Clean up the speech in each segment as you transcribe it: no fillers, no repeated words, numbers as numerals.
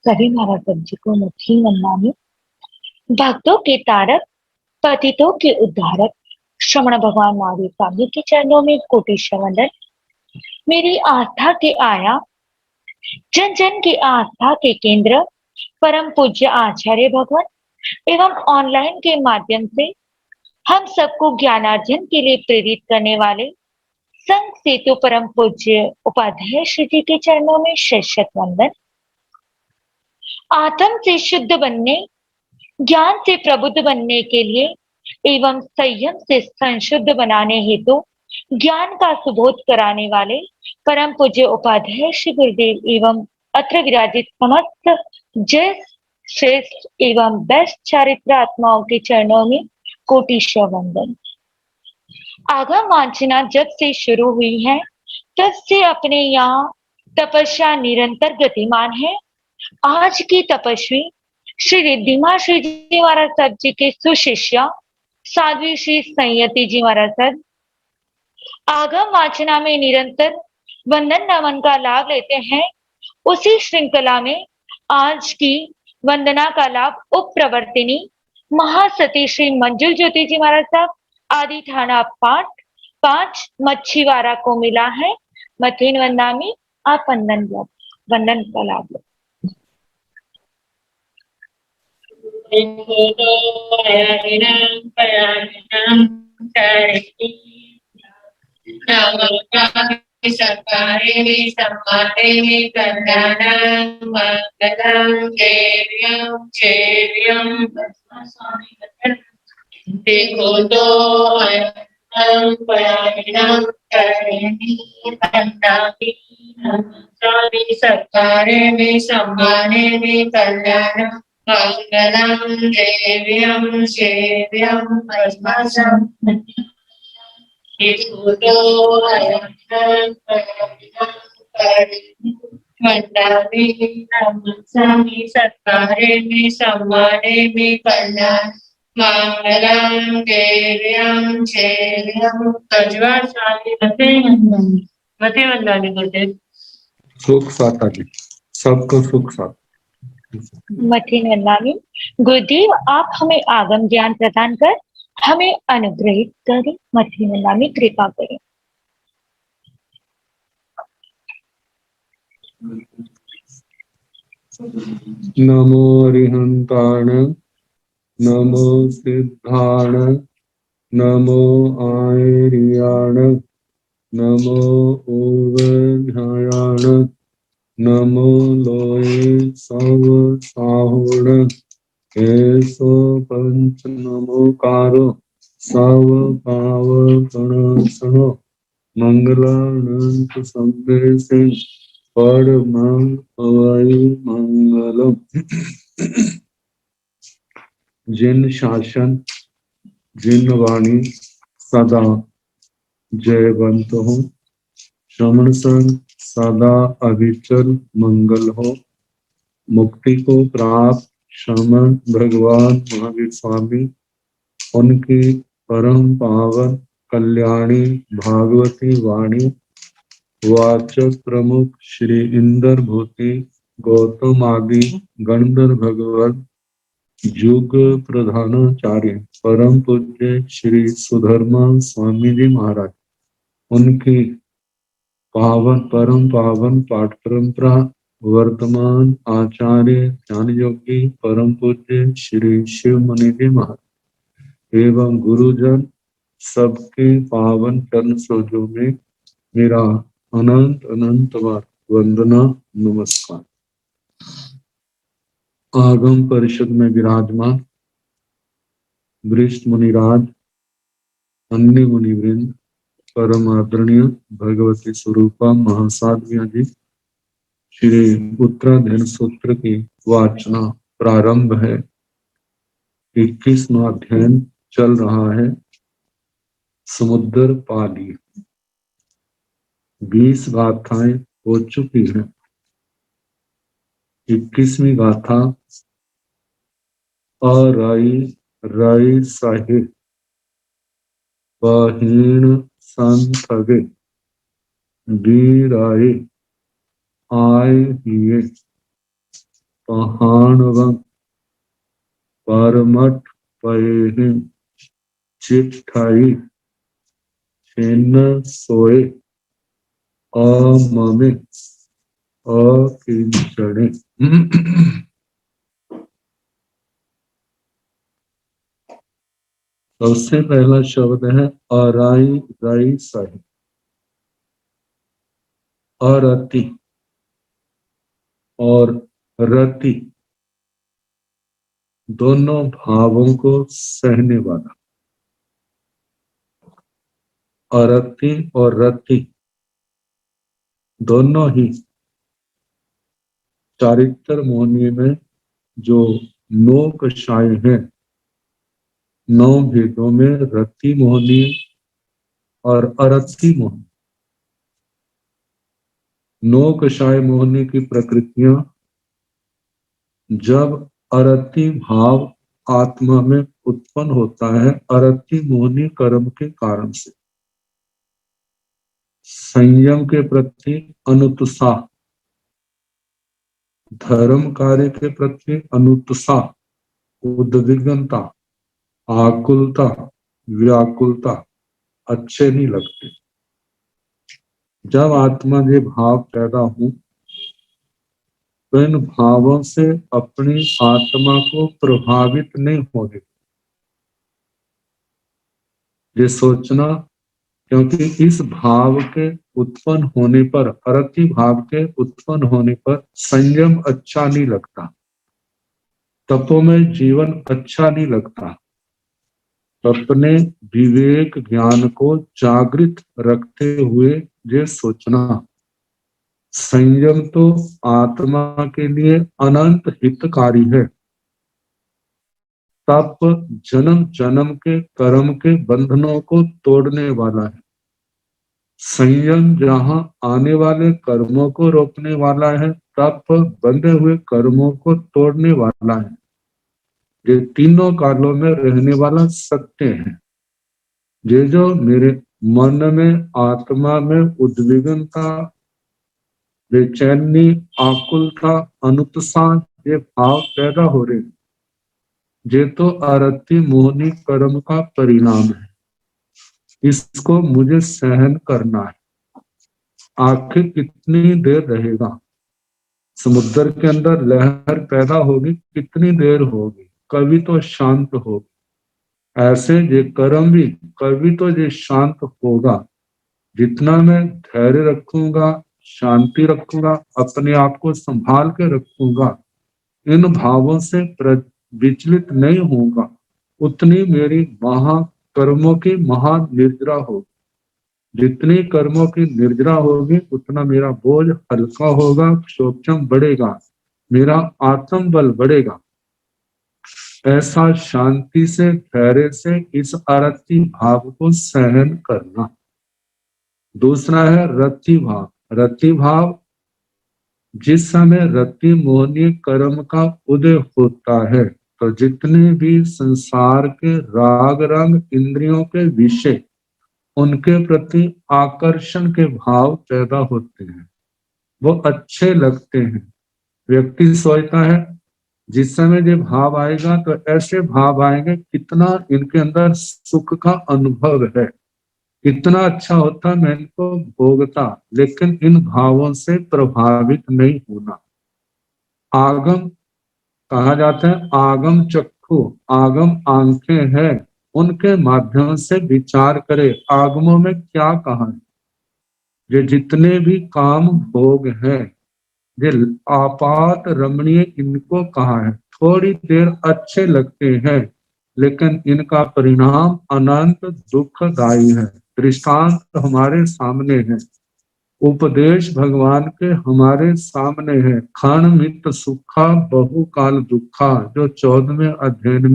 सभी महाराज जी को मुट्ठी मन्नामी, भक्तों के तारक, पतितों के उद्धारक श्रवण भगवान महावीर स्वामी के चरणों में कोटि वंदन। मेरी आस्था के आया, जन जन की आस्था के केंद्र, परम पूज्य आचार्य भगवान एवं ऑनलाइन के माध्यम से हम सबको ज्ञानार्जन के लिए प्रेरित करने वाले संघ सेतु परम पूज्य उपाध्याय श्री जी के चरणों में शत वंदन। आत्म से शुद्ध बनने, ज्ञान से प्रबुद्ध बनने के लिए एवं संयम से संशुद्ध बनाने हेतु ज्ञान का सुबोध कराने वाले परम पूज्य उपाध्याय श्री गुरुदेव एवं अत्र विराजित समस्त जय श्रेष्ठ एवं बेस्ट चारित्र आत्माओं के चरणों में कोटिशः वंदन। आगम वांछना जब से शुरू हुई है तब से अपने यहाँ तपस्या निरंतर गतिमान है। आज की तपस्वी श्री रिद्धिमा श्री जी महाराज साहब जी के सुशिष्या साध्वी श्री संयति जी महाराज साहब आगम वाचना में निरंतर वंदन नमन का लाभ लेते हैं। उसी श्रृंखला में आज की वंदना का लाभ उप प्रवर्तिनी महासती श्री मंजुल ज्योति जी महाराज साहब आदि थाना पाठ 5 मच्छीवारा को मिला है। मथीन वंदामी आप वंदन का लाभ लो। सरकारे में सम्माने में कल्याणं मंगलं चेर्यं देखो तो पयायिनं करेणि पन्नामी स्वामी सरकारे में सम्माने में कल्याणं मंगलं देव्यं सेव्यं पद्मसं मंगलामी सत्कारे में सम्माने में कल्याण मंगलम देव्यं सेव्यं कजवा स्वामी मते वंदानी करते सुख साथ जी, सबको सुख साथ। मथीन वंदानी गुरुदेव आप हमें आगम ज्ञान प्रदान कर हमें अनुग्रहित करें। मथीन वंदानी कृपा करें। नमो रिहंताण, नमो सिद्धाण, नमो आयर्याण, नमो ओवध्यायाण, नमो लोये सव साहुण, ऐसो पंच नमोकारो सव पाव गणसनो मंगलानंत संदेशे परमं हवै मंगलम। जिन शासन जिन वाणी सदा जयवंत हो, श्रवण संग सदा अविचल मंगल हो। मुक्ति को प्राप्त श्रमण भगवान महावीर स्वामी, उनकी परम पावन कल्याणी भागवती वाणी वाचक प्रमुख श्री इंद्र भूति गौतम आदि गणधर भगवान युग प्रधानाचार्य परम पूज्य श्री सुधर्मा स्वामी जी महाराज, उनकी पावन परम पावन पाठ परंपरा वर्तमान आचार्य ज्ञान योगी परम पूज्य श्री शिव मुनि जी महाराज एवं गुरुजन सबके पावन चरण सरोजों में मेरा अनंत अनंत बार वंदना नमस्कार। आगम परिषद में विराजमान वरिष्ठ मुनिराज, अन्य मुनिवृंद, परम आदरणीय भगवती स्वरूपा महासाध्विया जी, श्री उत्तराधीन सूत्र की वाचना प्रारंभ है। 21वां अध्ययन चल रहा है। समुद्र पाली 20 गाथाएं हो चुकी हैं। 21वीं गाथा अराई राई साहिब बहीण संथगे बीराए आए हिए पहाणवं परमठ पयहि चिट्ठाई छिन्न सोए अममे अकिंचने। सबसे पहला शब्द है अराई राई सही, अरति और रति दोनों भावों को सहने वाला। अरति और रति दोनों ही चारित्र मोहनी में जो 9 कषाय हैं, 9 भेदों में रति मोहनी और अरति मोहनी। 9 कषाय मोहनी की प्रकृतियां जब अरति भाव आत्मा में उत्पन्न होता है, अरति मोहनी कर्म के कारण से संयम के प्रति अनुत्साह, धर्म कार्य के प्रति अनुत्साह, उद्विग्नता, आकुलता, व्याकुलता अच्छे नहीं लगते। जब आत्मा के भाव पैदा हो तो इन भावों से अपनी आत्मा को प्रभावित नहीं होने, ये सोचना, क्योंकि इस भाव के उत्पन्न होने पर, अरति भाव के उत्पन्न होने पर संयम अच्छा नहीं लगता, तपो में जीवन अच्छा नहीं लगता। अपने विवेक ज्ञान को जागृत रखते हुए ये सोचना, संयम तो आत्मा के लिए अनंत हितकारी है। तप जन्म जन्म के कर्म के बंधनों को तोड़ने वाला है। संयम जहां आने वाले कर्मों को रोकने वाला है, तप बंधे हुए कर्मों को तोड़ने वाला है। ये तीनों कालों में रहने वाला सत्य है। ये जो मेरे मन में, आत्मा में उद्विग्नता, बेचैनी, आकुलता, अनुत्साह ये भाव पैदा हो रहे, ये तो अरति मोहनी कर्म का परिणाम है। इसको मुझे सहन करना है। आखिर कितनी देर रहेगा? समुद्र के अंदर लहर पैदा होगी, कितनी देर होगी? कभी तो शांत होगी। ऐसे ये कर्म भी कभी तो ये शांत होगा। जितना मैं धैर्य रखूंगा, शांति रखूंगा, अपने आप को संभाल के रखूंगा, इन भावों से विचलित नहीं होगा, उतनी मेरी कर्मों की महान निर्जरा होगी। जितनी कर्मों की निर्जरा होगी, उतना मेरा बोझ हल्का होगा, क्षोभम बढ़ेगा, मेरा आत्म बल बढ़ेगा। ऐसा शांति से, धैर्य से इस अरति भाव को सहन करना। दूसरा है रति भाव। रति भाव जिस समय रति मोहनी कर्म का उदय होता है, तो जितने भी संसार के राग रंग, इंद्रियों के विषय, उनके प्रति आकर्षण के भाव पैदा होते हैं, वो अच्छे लगते हैं। व्यक्ति सोचता है जिस समय ये भाव आएगा तो ऐसे भाव आएंगे, कितना इनके अंदर सुख का अनुभव है, इतना अच्छा होता, मैं इनको भोगता, लेकिन इन भावों से प्रभावित नहीं होना। आगम कहा जाता है, आगम चक्षु, आगम आंखें हैं, उनके माध्यम से विचार करे आगमों में क्या कहा है। ये जितने भी काम भोग हैं, ये आपात रमणीय इनको कहा है। थोड़ी देर अच्छे लगते हैं, लेकिन इनका परिणाम अनंत दुखदायी है। दृष्टांत हमारे सामने है, उपदेश भगवान के हमारे सामने है। क्षण मित सुखा बहुकाल दुखा, जो 14वें अध्ययन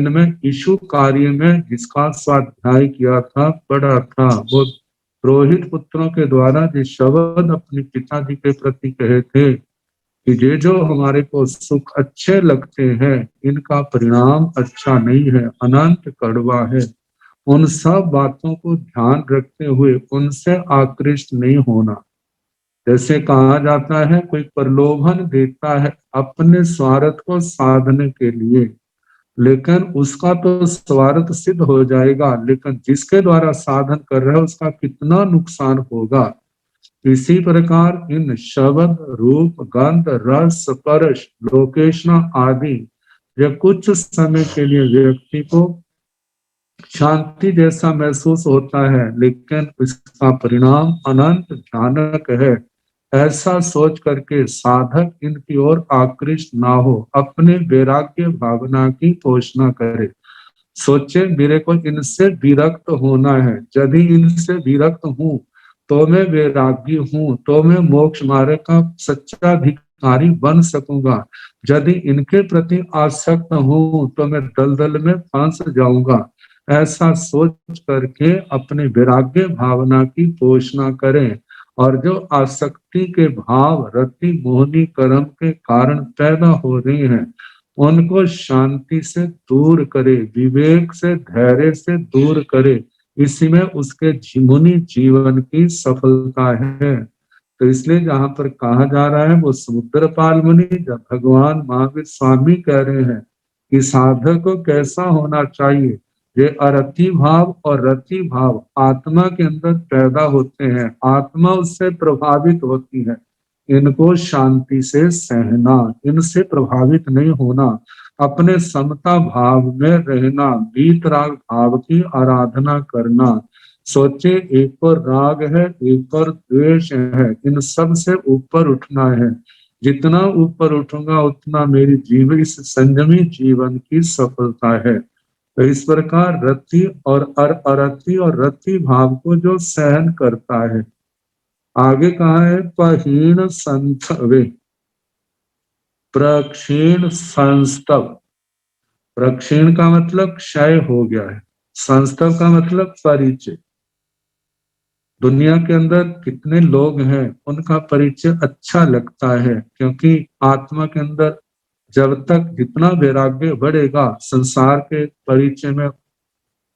में ईशु कार्य में जिसका स्वाध्याय किया था, पढ़ा था, वो पुरोहित पुत्रों के द्वारा जिस शब्द अपने पिताजी के प्रति कहे थे कि ये जो हमारे को सुख अच्छे लगते हैं, इनका परिणाम अच्छा नहीं है, अनंत कड़वा है। उन सब बातों को ध्यान रखते हुए उनसे आकृष्ट नहीं होना। जैसे कहा जाता है कोई प्रलोभन देता है अपने स्वार्थ को साधने के लिए, लेकिन उसका तो स्वार्थ सिद्ध हो जाएगा, लेकिन जिसके द्वारा साधन कर रहे हैं उसका कितना नुकसान होगा। इसी प्रकार इन शब्द, रूप, गंध, रस, स्पर्श, लोकेशना आदि ये कुछ समय के लिए व्यक्ति को शांति जैसा महसूस होता है, लेकिन इसका परिणाम अनंत भयानक है। ऐसा सोच करके साधक इनकी ओर आकृष्ट ना हो, अपने वैराग्य भावना की पोषणा करे। सोचे मेरे को इनसे विरक्त होना है, यदि इनसे विरक्त हूँ तो मैं वैरागी हूँ, तो मैं मोक्ष मार्ग का सच्चा अधिकारी बन सकूंगा। यदि इनके प्रति आसक्त हूँ तो मैं दलदल में फंस जाऊंगा। ऐसा सोच करके अपने वैराग्य भावना की पोषणा करें, और जो आसक्ति के भाव रति मोहनी कर्म के कारण पैदा हो रही हैं उनको शांति से दूर करे, विवेक से, धैर्य से दूर करे। इसी में उसके मुनि जीवन की सफलता है। तो इसलिए जहां पर कहा जा रहा है वो समुद्रपाल मुनि, जब भगवान महावीर स्वामी कह रहे हैं कि साधक को कैसा होना चाहिए, ये अरति भाव और रति भाव आत्मा के अंदर पैदा होते हैं, आत्मा उससे प्रभावित होती है। इनको शांति से सहना, इनसे प्रभावित नहीं होना, अपने समता भाव में रहना, वीतराग भाव की आराधना करना। सोचे एक और राग है, एक और द्वेष है, इन सब से ऊपर उठना है। जितना ऊपर उठूंगा उतना मेरी जीवन, इस संयमी जीवन की सफलता है। तो इस प्रकार रति और अरति और रति भाव को जो सहन करता है, आगे कहा है पहीण संथवे प्रक्षीण संस्तव। प्रक्षीण का मतलब क्षय हो गया है, संस्तव का मतलब परिचय। दुनिया के अंदर कितने लोग हैं उनका परिचय अच्छा लगता है, क्योंकि आत्मा के अंदर जब तक जितना वैराग्य बढ़ेगा संसार के परिचय में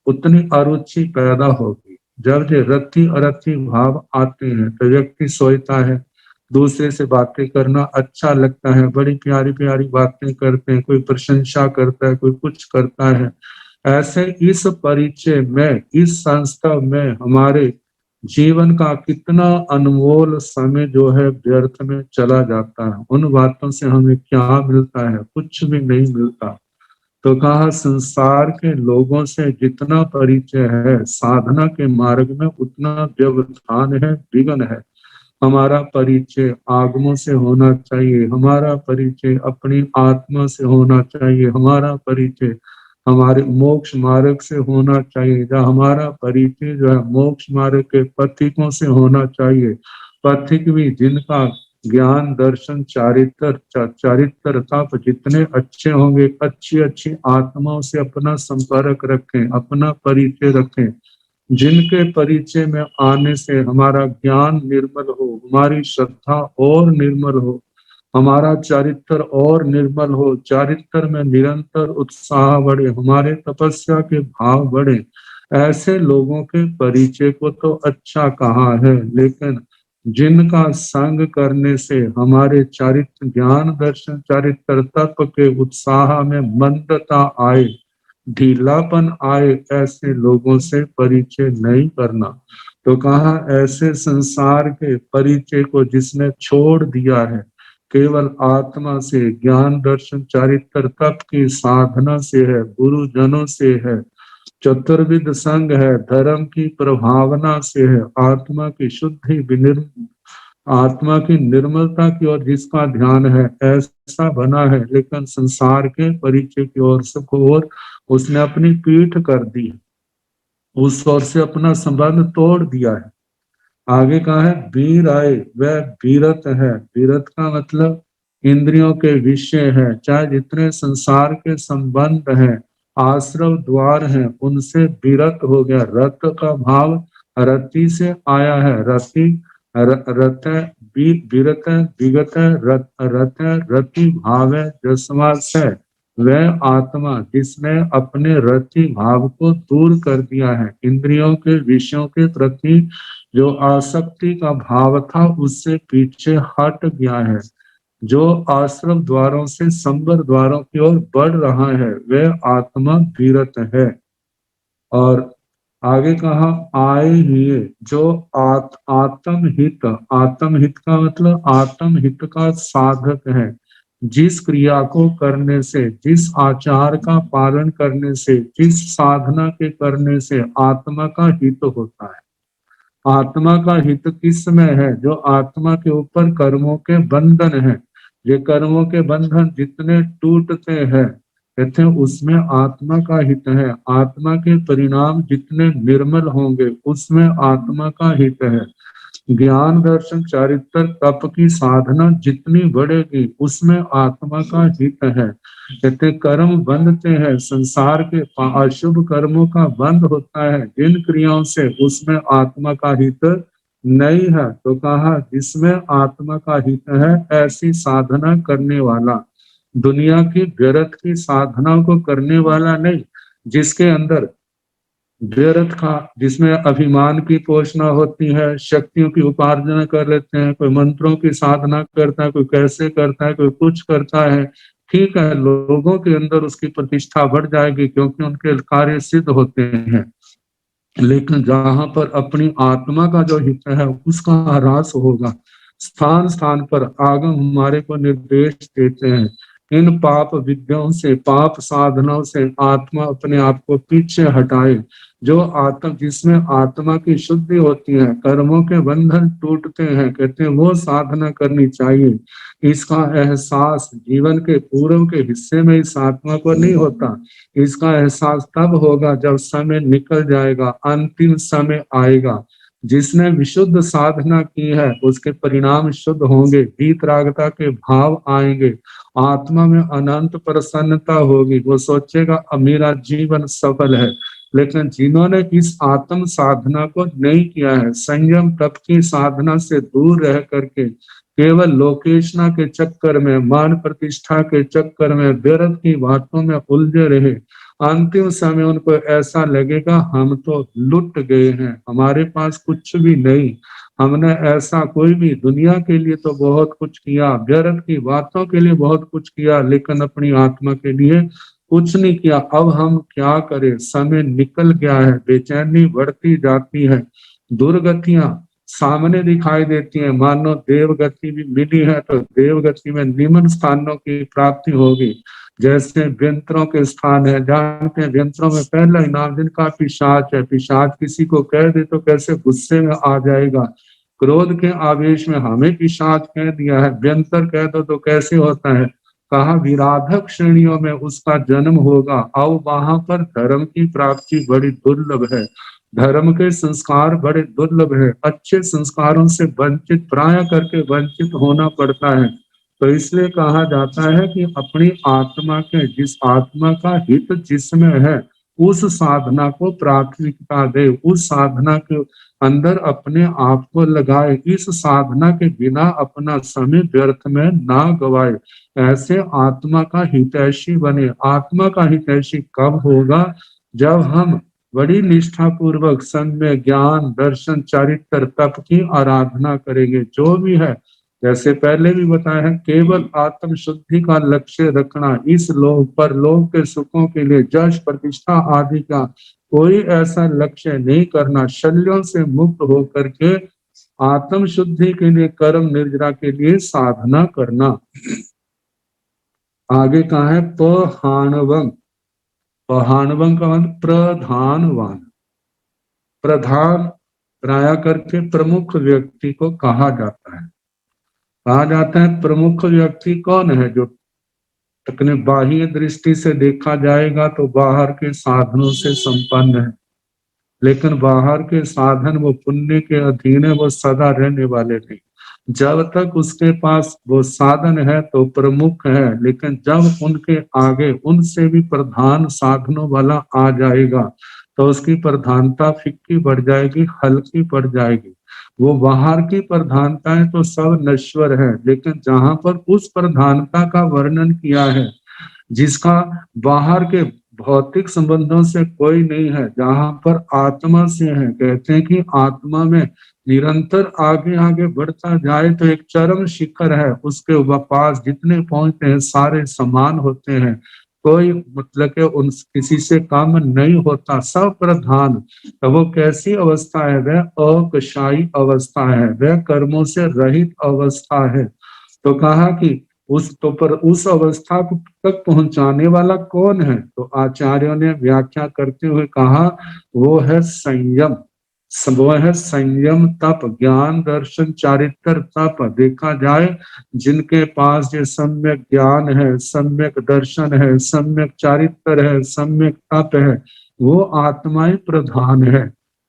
उतनी अरुचि पैदा होगी। जब ये रति अरति भाव आते हैं तो व्यक्ति सोचता है, दूसरे से बातें करना अच्छा लगता है, बड़ी प्यारी प्यारी बातें करते हैं, कोई प्रशंसा करता है, कोई कुछ करता है। ऐसे इस परिचय में, इस संस्था में हमारे जीवन का कितना अनमोल समय जो है व्यर्थ में चला जाता है। उन बातों से हमें क्या मिलता है? कुछ भी नहीं मिलता। तो कहा संसार के लोगों से जितना परिचय है साधना के मार्ग में उतना व्यवधान है, विघ्न है। हमारा परिचय आगमों से होना चाहिए, हमारा परिचय अपनी आत्मा से होना चाहिए, हमारा परिचय हमारे मोक्ष मार्ग से होना चाहिए, या हमारा परिचय जो है मोक्ष मार्ग के पथिकों से होना चाहिए। पथिक भी जिनका ज्ञान दर्शन चारित्र तप जितने अच्छे होंगे, अच्छी अच्छी आत्माओं से अपना संपर्क रखें, अपना परिचय रखें, जिनके परिचय में आने से हमारा ज्ञान निर्मल हो, हमारी श्रद्धा और निर्मल हो, हमारा चारित्र और निर्मल हो, चारित्र में निरंतर उत्साह बढ़े, हमारे तपस्या के भाव बढ़े। ऐसे लोगों के परिचय को तो अच्छा कहा है, लेकिन जिनका संग करने से हमारे चारित्र ज्ञान दर्शन चारित्र तत्व के उत्साह में मंदता आए, ढीलापन आए, ऐसे लोगों से परिचय नहीं करना। तो कहा ऐसे संसार के परिचय को जिसने छोड़ दिया है, केवल आत्मा से, ज्ञान दर्शन चारित्र तप की साधना से है, गुरुजनों से है, चतुर्विध संग है, धर्म की प्रभावना से है, आत्मा की शुद्धि आत्मा की निर्मलता की ओर जिसका ध्यान है, ऐसा बना है। लेकिन संसार के परिचय की ओर और उसने अपनी पीठ कर दी, उस ओर से अपना संबंध तोड़ दिया है। आगे कहा है वीर आए, वह वीरत है। वीरत का मतलब इंद्रियों के विषय है, चाहे जितने संसार के संबंध हैं, आश्रव द्वार हैं, उनसे विरत हो गया। रत का भाव रति से आया है, रति रत विरत विगत रत रति भाव है जसवा से। वह आत्मा जिसने अपने रति भाव को दूर कर दिया है, इंद्रियों के विषयों के प्रति जो आसक्ति का भाव था उससे पीछे हट गया है, जो आश्रम द्वारों से संबर द्वारों की ओर बढ़ रहा है वह आत्मा विरत है। और आगे कहा आए हुए जो आत्महित, आत्महित का मतलब आत्महित का साधक है, जिस क्रिया को करने से, जिस आचार का पालन करने से, जिस साधना के करने से आत्मा का हित होता है। आत्मा का हित किसमें है? जो आत्मा के ऊपर कर्मों के बंधन है। ये कर्मों के बंधन जितने टूटते हैं कहते हैं उसमें आत्मा का हित है। आत्मा के परिणाम जितने निर्मल होंगे उसमें आत्मा का हित है। ज्ञान दर्शन चारित्र तप की साधना जितनी बढ़ेगी उसमें आत्मा का हित है। कहते कर्म बंधते हैं, संसार के अशुभ कर्मों का बंध होता है जिन क्रियाओं से, उसमें आत्मा का हित नहीं है। तो कहा जिसमें आत्मा का हित है ऐसी साधना करने वाला, दुनिया की व्यर्थ की साधना को करने वाला नहीं, जिसके अंदर व्यर्थ का, जिसमें अभिमान की पोषणा होती है, शक्तियों की उपार्जन कर लेते हैं, कोई मंत्रों की साधना करता है, कोई कैसे करता है, कोई कुछ करता है। ठीक है, लोगों के अंदर उसकी प्रतिष्ठा बढ़ जाएगी क्योंकि उनके कार्य सिद्ध होते हैं, लेकिन जहां पर अपनी आत्मा का जो हित है उसका ह्रास होगा। स्थान स्थान पर आगम हमारे को निर्देश देते हैं, इन पाप विद्याओं से, पाप साधनाओं से आत्मा अपने आप को पीछे हटाए। जो आत्मा, जिसमें आत्मा की शुद्धि होती है, कर्मों के बंधन टूटते हैं, कहते हैं वो साधना करनी चाहिए। इसका एहसास जीवन के पूर्व के हिस्से में इस आत्मा को नहीं होता। इसका एहसास तब होगा जब समय निकल जाएगा, अंतिम समय आएगा। जिसने विशुद्ध साधना की है उसके परिणाम शुद्ध होंगे, वीतरागता के भाव आएंगे, आत्मा में अनंत प्रसन्नता होगी। वो सोचेगा अब मेरा जीवन सफल है। लेकिन जिन्होंने इस आत्म साधना को नहीं किया है, संयम तप की साधना से दूर रह करके केवल लोकेशना के चक्कर में, मान प्रतिष्ठा के चक्कर में, व्यर्थ की बातों में उलझे रहे, अंतिम समय उनको ऐसा लगेगा हम तो लुट गए हैं, हमारे पास कुछ भी नहीं, हमने ऐसा कोई भी दुनिया के लिए तो बहुत कुछ किया, व्यर्थ की बातों के लिए बहुत कुछ किया, लेकिन अपनी आत्मा के लिए कुछ नहीं किया। अब हम क्या करें, समय निकल गया है, बेचैनी बढ़ती जाती है, दुर्गतियां सामने दिखाई देती है। मानो देवगति भी मिली है तो देवगति में निम्न स्थानों की प्राप्ति होगी। जैसे व्यंतरों के स्थान है, जानते हैं व्यंतरों में पहला इनाम जिनका पिशाच है। पिशाच किसी को कह दे तो कैसे गुस्से में आ जाएगा, क्रोध के आवेश में हमें पिशाच कह दिया है, व्यंतर कह दो तो कैसे होता है। कहा विराधक श्रेणियों में उसका जन्म होगा। अब वहां पर धर्म की प्राप्ति बड़ी दुर्लभ है, धर्म के संस्कार बड़े दुर्लभ है, अच्छे संस्कारों से वंचित, प्राय करके वंचित होना पड़ता है। तो इसलिए कहा जाता है कि अपनी आत्मा के, जिस आत्मा का हित जिसमें है उस साधना को प्राथमिकता दे, उस साधना के अंदर अपने आप को लगाए, इस साधना के बिना अपना समय व्यर्थ में ना गवाए, ऐसे आत्मा का हितैषी बने। आत्मा का हितैषी कब होगा? जब हम बड़ी निष्ठा पूर्वक समय, ज्ञान, दर्शन, चारित्र, तप की आराधना करेंगे। जो भी है, जैसे पहले भी बताया है, केवल आत्म शुद्धि का लक्ष्य रखना, इस लोक पर लोक के सुखों के लिए, यश प्रतिष्ठा आदि का कोई ऐसा लक्ष्य नहीं करना, शल्यों से मुक्त होकर के आत्म शुद्धि के लिए, कर्म निर्जरा के लिए साधना करना। आगे कहा है पहानवम, पहानवम का मतलब प्रधानवान, प्रधान बनाया करके प्रमुख व्यक्ति को कहा जाता है। कहा जाता है प्रमुख व्यक्ति कौन है? जो अपने बाह्य दृष्टि से देखा जाएगा तो बाहर के साधनों से संपन्न है, लेकिन बाहर के साधन वो पुण्य के अधीन है, वो सदा रहने वाले नहीं। जब तक उसके पास वो साधन है तो प्रमुख है, लेकिन जब उनके आगे उनसे भी प्रधान साधनों वाला आ जाएगा तो उसकी प्रधानता फिक्की बढ़ जाएगी, हल्की पड़ जाएगी। वो बाहर की प्रधानताएं तो सब नश्वर है, लेकिन जहां पर उस प्रधानता का वर्णन किया है जिसका बाहर के भौतिक संबंधों से कोई नहीं है, जहां पर आत्मा से है, कहते हैं कि आत्मा में निरंतर आगे आगे बढ़ता जाए तो एक चरम शिखर है, उसके पास जितने पहुंचते हैं सारे समान होते हैं, कोई मतलब के उन किसी से कम नहीं होता, सब प्रधान। तो वो कैसी अवस्था है? वह अकशाई अवस्था है, वह कर्मों से रहित अवस्था है। तो कहा कि उस तो पर उस अवस्था को तक पहुंचाने वाला कौन है? तो आचार्यों ने व्याख्या करते हुए कहा वो है संयम। वो है संयम, तप, ज्ञान, दर्शन, चारित्र, तप। देखा जाए जिनके पास ये सम्यक ज्ञान है, सम्यक दर्शन है, सम्यक चारित्र है, सम्यक तप है, वो आत्माएं प्रधान है,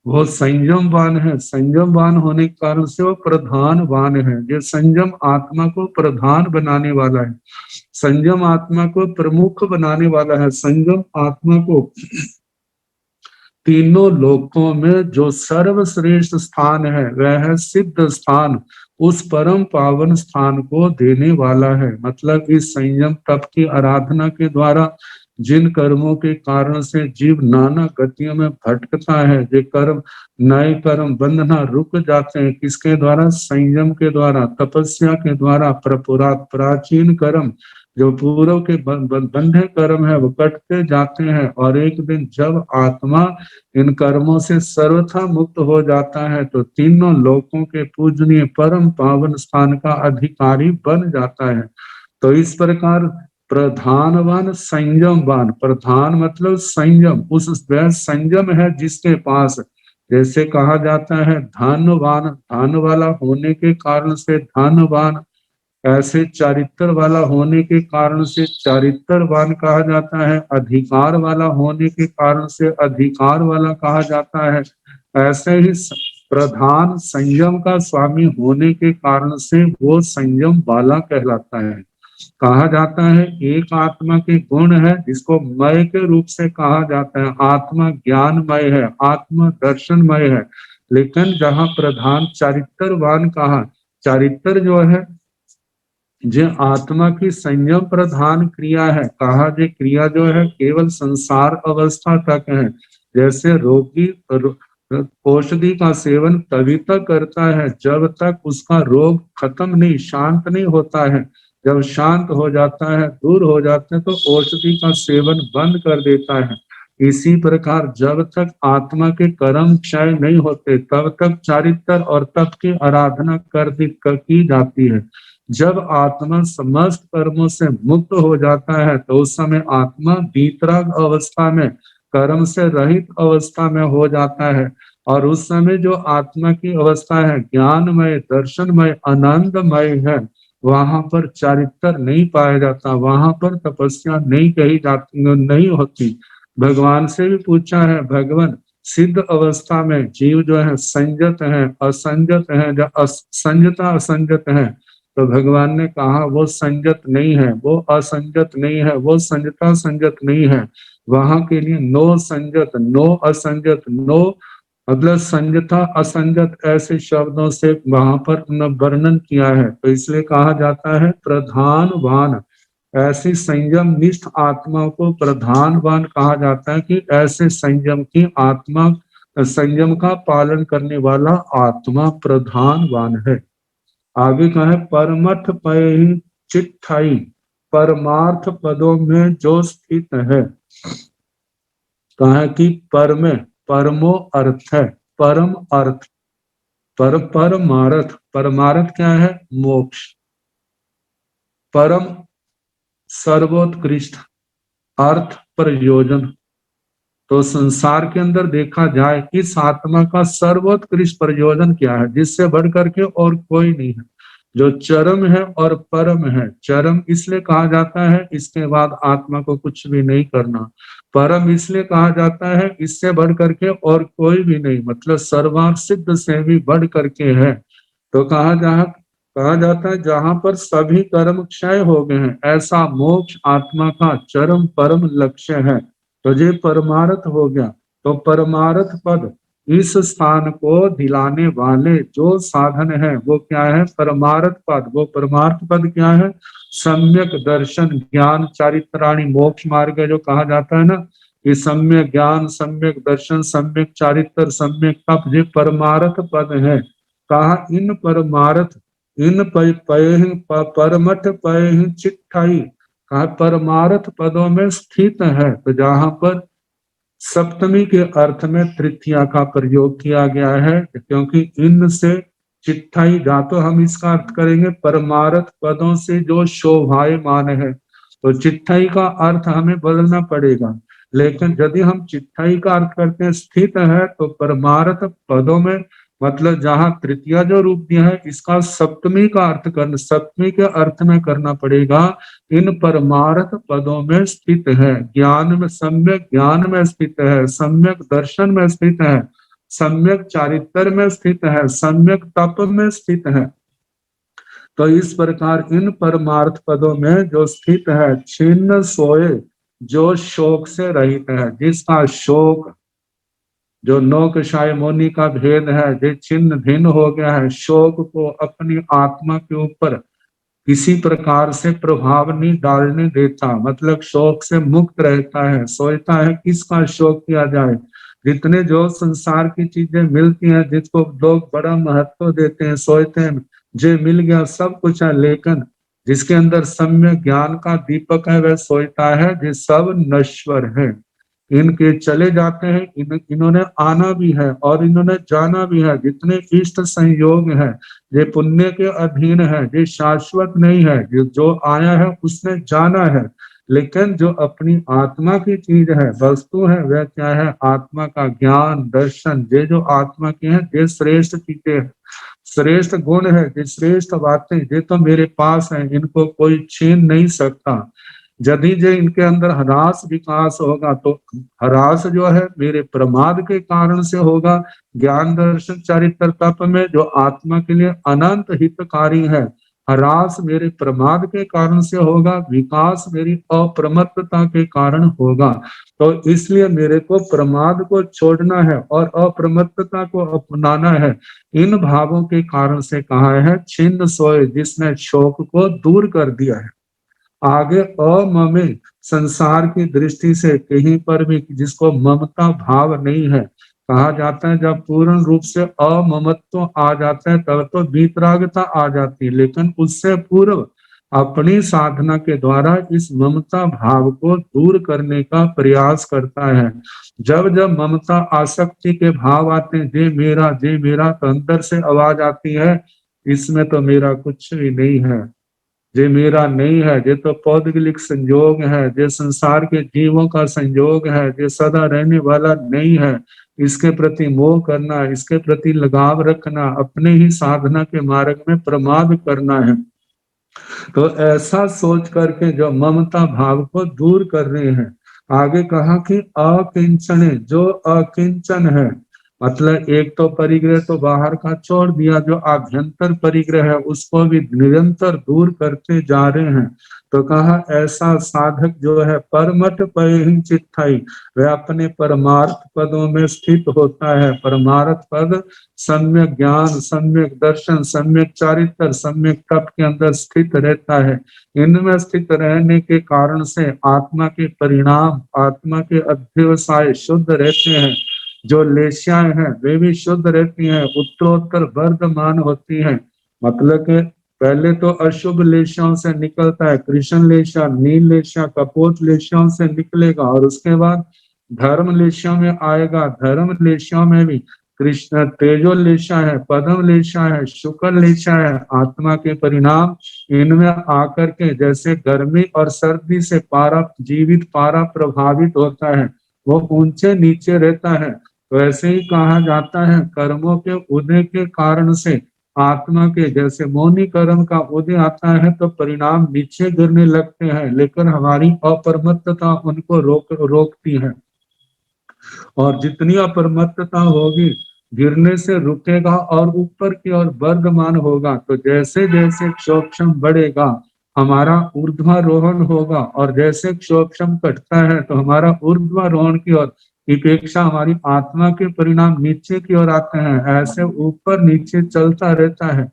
वो संयमवान है। संयमवान होने के कारण से वो प्रधानवान है। ये संयम आत्मा को प्रधान बनाने वाला है, संयम आत्मा को प्रमुख बनाने वाला है। संयम आत्मा को तीनों लोकों में जो सर्वश्रेष्ठ स्थान है वह है सिद्ध स्थान, उस परम पावन स्थान को देने वाला है। मतलब इस संयम तप की आराधना के द्वारा जिन कर्मों के कारण से जीव नाना गतियों में भटकता है, जो कर्म नए कर्म बंधना रुक जाते हैं, किसके द्वारा? संयम के द्वारा, तपस्या के द्वारा। प्राचीन कर्म जो पूर्व के बंधे कर्म है वो कटते जाते हैं, और एक दिन जब आत्मा इन कर्मों से सर्वथा मुक्त हो जाता है तो तीनों लोकों के पूजनीय परम पावन स्थान का अधिकारी बन जाता है। तो इस प्रकार प्रधानवान संयमवान, प्रधान मतलब संयम, उस वह संयम है जिसके पास, जैसे कहा जाता है धनवान, धन वाला होने के कारण से धनवान, ऐसे चारित्र वाला होने के कारण से चारित्रवान कहा जाता है, अधिकार वाला होने के कारण से अधिकार वाला कहा जाता है। ऐसे ही प्रधान संयम का स्वामी होने के कारण से वो संयम वाला कहलाता है। कहा जाता है एक आत्मा के गुण है जिसको मय के रूप से कहा जाता है। आत्मा ज्ञानमय है, आत्मा दर्शनमय है, लेकिन जहाँ प्रधान चारित्रवान कहा, चारित्र जो है जो आत्मा की संयम प्रधान क्रिया है, कहा जो क्रिया जो है केवल संसार अवस्था तक है। जैसे रोगी औषधि का सेवन तभी तक करता है जब तक उसका रोग खत्म नहीं, शांत नहीं होता है। जब शांत हो जाता है, दूर हो जाता है, तो औषधि का सेवन बंद कर देता है। इसी प्रकार जब तक आत्मा के कर्म क्षय नहीं होते तब तक चारित्र और तप की आराधना की जाती है। जब आत्मा समस्त कर्मों से मुक्त हो जाता है तो उस समय आत्मा वीतराग अवस्था में, कर्म से रहित अवस्था में हो जाता है। और उस समय जो आत्मा की अवस्था है ज्ञानमय, दर्शनमय, आनंदमय है, वहां पर चारित्र नहीं पाया जाता, वहां पर तपस्या नहीं कही जाती, नहीं होती। भगवान से भी पूछा है, भगवान सिद्ध अवस्था में जीव जो है संयत है, असंजत है, जो संजता असंजत है, तो भगवान ने कहा वो संजत नहीं है, वो असंजत नहीं है, वो संजता संजत नहीं है। वहां के लिए नो संजत, नो असंजत, नो मतलब संजता असंजत ऐसे शब्दों से वहां पर वर्णन किया है। तो इसलिए कहा जाता है प्रधानवान, ऐसी संयम निष्ठ आत्मा को प्रधानवान कहा जाता है कि ऐसे संयम की आत्मा, संयम का पालन करने वाला आत्मा प्रधानवान है। आगे कहा है परमथ पय चिट्ठाई, परमार्थ पदों में जो स्थित है। कहा कि परम, परमो अर्थ है, परम अर्थ, परमार्थ, परमार्थ क्या है? मोक्ष, परम सर्वोत्कृष्ट, अर्थ प्रयोजन। तो संसार के अंदर देखा जाए इस आत्मा का सर्वोत्कृष्ट प्रयोजन क्या है, जिससे बढ़ करके और कोई नहीं है, जो चरम है और परम है। चरम इसलिए कहा जाता है इसके बाद आत्मा को कुछ भी नहीं करना, परम इसलिए कहा जाता है इससे बढ़ करके और कोई भी नहीं, मतलब सर्वार्थ सिद्ध से भी बढ़ करके है। तो कहा जाता है जहां पर सभी कर्म क्षय हो गए हैं, ऐसा मोक्ष आत्मा का चरम परम लक्ष्य है। तो ये परमार्थ हो गया। तो परमार्थ पद, इस स्थान को दिलाने वाले जो साधन है वो क्या है? परमार्थ पद। वो परमार्थ पद क्या है? सम्यक दर्शन, ज्ञान, चारित्राणी, मोक्ष मार्ग जो कहा जाता है ना, ये सम्यक ज्ञान, सम्यक दर्शन, सम्यक चारित्र, सम्यक तप, ये परमार्थ पद है। कहा इन परमार्थ इन परमठ पय चिट्ठाई, कहा परमार्थ पदों में स्थित है। तो जहां पर सप्तमी के अर्थ में तृतीया का प्रयोग किया गया है, क्योंकि इन से चिट्ठाई, या तो हम इसका अर्थ करेंगे परमार्थ पदों से जो शोभायमान है, तो चिट्ठाई का अर्थ हमें बदलना पड़ेगा। लेकिन यदि हम चिट्ठाई का अर्थ करते हैं स्थित है, तो परमार्थ पदों में मतलब जहां तृतीया जो रूप दिया है, इसका सप्तमी का अर्थ करना, सप्तमी के अर्थ में करना पड़ेगा। इन परमार्थ पदों में स्थित है, ज्ञान में, सम्यक ज्ञान में स्थित है, सम्यक दर्शन में स्थित है, सम्यक चारित्र में स्थित है, सम्यक तप में स्थित है। तो इस प्रकार इन परमार्थ पदों में जो स्थित है, छिन्न सोए, जो शोक से रहित है, जिसका शोक, जो नोक शाय मोनी का भेद है, जो छिन्न भिन्न हो गया है, शोक को अपनी आत्मा के ऊपर किसी प्रकार से प्रभाव नहीं डालने देता, मतलब शोक से मुक्त रहता है, सोचता है किसका शोक किया जाए। जितने जो संसार की चीजें मिलती हैं, जिसको लोग बड़ा महत्व देते हैं, सोचते हैं जो मिल गया सब कुछ है, लेकिन जिसके अंदर सम्यक ज्ञान का दीपक है, वह सोचता है कि सब नश्वर है, इनके चले जाते हैं, इन्होंने आना भी है और इन्होंने जाना भी है। जितने इष्ट संयोग है, ये पुण्य के अधीन है, ये शाश्वत नहीं है, जो आया है उसने जाना है। लेकिन जो अपनी आत्मा की चीज है, वस्तु है, वह क्या है? आत्मा का ज्ञान, दर्शन, ये जो आत्मा की है, ये श्रेष्ठ चीजें है, श्रेष्ठ गुण है, ये श्रेष्ठ बातें, ये तो मेरे पास है, इनको कोई छीन नहीं सकता। यदि जो इनके अंदर ह्रास विकास होगा, तो ह्रास जो है मेरे प्रमाद के कारण से होगा। ज्ञान दर्शन चारित्र तप में जो आत्मा के लिए अनंत हितकारी है, ह्रास मेरे प्रमाद के कारण से होगा, विकास मेरी अप्रमत्तता के कारण होगा। तो इसलिए मेरे को प्रमाद को छोड़ना है और अप्रमत्तता को अपनाना है। इन भावों के कारण से कहा है छिन्न सोए, जिसने शोक को दूर कर दिया है। आगे अममे, संसार की दृष्टि से कहीं पर भी जिसको ममता भाव नहीं है, कहा जाता है जब पूर्ण रूप से अममत्व आ जाता है तब तो वीतरागता आ जाती है, लेकिन उससे पूर्व अपनी साधना के द्वारा इस ममता भाव को दूर करने का प्रयास करता है। जब जब ममता आसक्ति के भाव आते हैं, जे मेरा, तो अंदर से आवाज आती है इसमें तो मेरा कुछ भी नहीं है, ये मेरा नहीं है, ये तो पौद्गलिक संयोग है, ये संसार के जीवों का संयोग है, ये सदा रहने वाला नहीं है। इसके प्रति मोह करना, इसके प्रति लगाव रखना, अपने ही साधना के मार्ग में प्रमाद करना है। तो ऐसा सोच करके जो ममता भाव को दूर कर रहे हैं। आगे कहा कि अकिंचन, जो अकिंचन है, मतलब एक तो परिग्रह तो बाहर का छोड़ दिया, जो आभ्यंतर परिग्रह है उसको भी निरंतर दूर करते जा रहे हैं। तो कहा ऐसा साधक जो है परमठ पय चिट्ठाई, वह अपने परमार्थ पदों में स्थित होता है। परमार्थ पद सम्यक ज्ञान, सम्यक दर्शन, सम्यक चारित्र, सम्यक तप के अंदर स्थित रहता है। इनमें स्थित रहने के कारण से आत्मा के परिणाम, आत्मा के अध्यवसाय शुद्ध रहते हैं। जो लेशियाएं हैं वे भी शुद्ध रहती हैं, उत्तरोत्तर वर्धमान होती हैं। मतलब कि पहले तो अशुभ लेशियाओं से निकलता है, कृष्ण लेशिया, नील लेशिया, कपोत लेशियाओं से निकलेगा, और उसके बाद धर्म लेशिया में आएगा। धर्म लेशिया में भी कृष्ण तेजो लेशिया है, पदम लेशिया है, शुक्ल लेशिया है। आत्मा के परिणाम इनमें आकर के जैसे गर्मी और सर्दी से पारा, जीवित पारा प्रभावित होता है, वो ऊंचे नीचे रहता है। तो ऐसे ही कहा जाता है कर्मों के उदय के कारण से आत्मा के, जैसे मौनी कर्म का उदय आता है तो परिणाम नीचे गिरने लगते हैं, लेकिन हमारी अपरमत्तता उनको रोकती है। और जितनी अपरमत्तता होगी, गिरने से रुकेगा और ऊपर की ओर वर्धमान होगा। तो जैसे जैसे क्षोक्षम बढ़ेगा हमारा ऊर्ध्वारोहण होगा, और जैसे क्षोक्षम घटता है तो हमारा ऊर्ध्वारोहण की ओर अपेक्षा हमारी आत्मा के परिणाम नीचे की ओर आते हैं। ऐसे ऊपर नीचे चलता रहता है।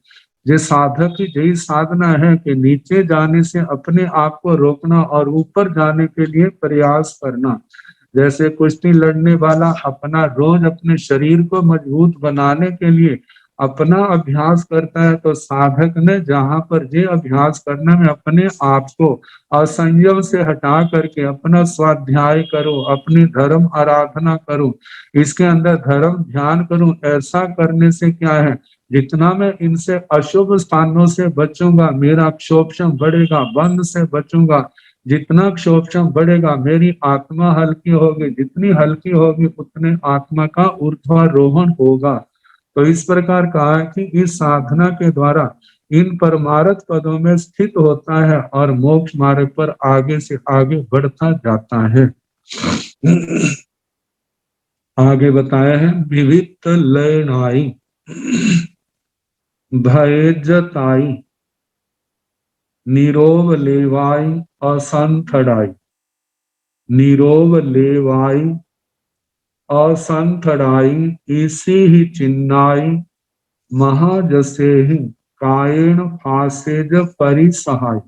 ये साधक की यही साधना है कि नीचे जाने से अपने आप को रोकना और ऊपर जाने के लिए प्रयास करना। जैसे कुश्ती लड़ने वाला अपना रोज अपने शरीर को मजबूत बनाने के लिए अपना अभ्यास करता है तो साधक ने जहां पर ये अभ्यास करना है अपने आप को असंयम से हटा करके अपना स्वाध्याय करो, अपनी धर्म आराधना करो, इसके अंदर धर्म ध्यान करूं, ऐसा करने से क्या है, जितना मैं इनसे अशुभ स्थानों से बचूंगा मेरा क्षोभशम बढ़ेगा, बंध से बचूंगा जितना क्षोभशम बढ़ेगा मेरी आत्मा हल्की होगी, जितनी हल्की होगी उतने आत्मा का ऊर्ध्वारोहण होगा। तो इस प्रकार कहा है कि इस साधना के द्वारा इन परमार्थ पदों में स्थित होता है और मोक्ष मार्ग पर आगे से आगे बढ़ता जाता है। आगे बताया है विविध लयनाई भयजताई निरोग लेवाई असंथड़ाई, निरोग लेवाई असंथड़ाई इसी ही चिन्नाई महाजसे ही कायण फासेज परिसहाय,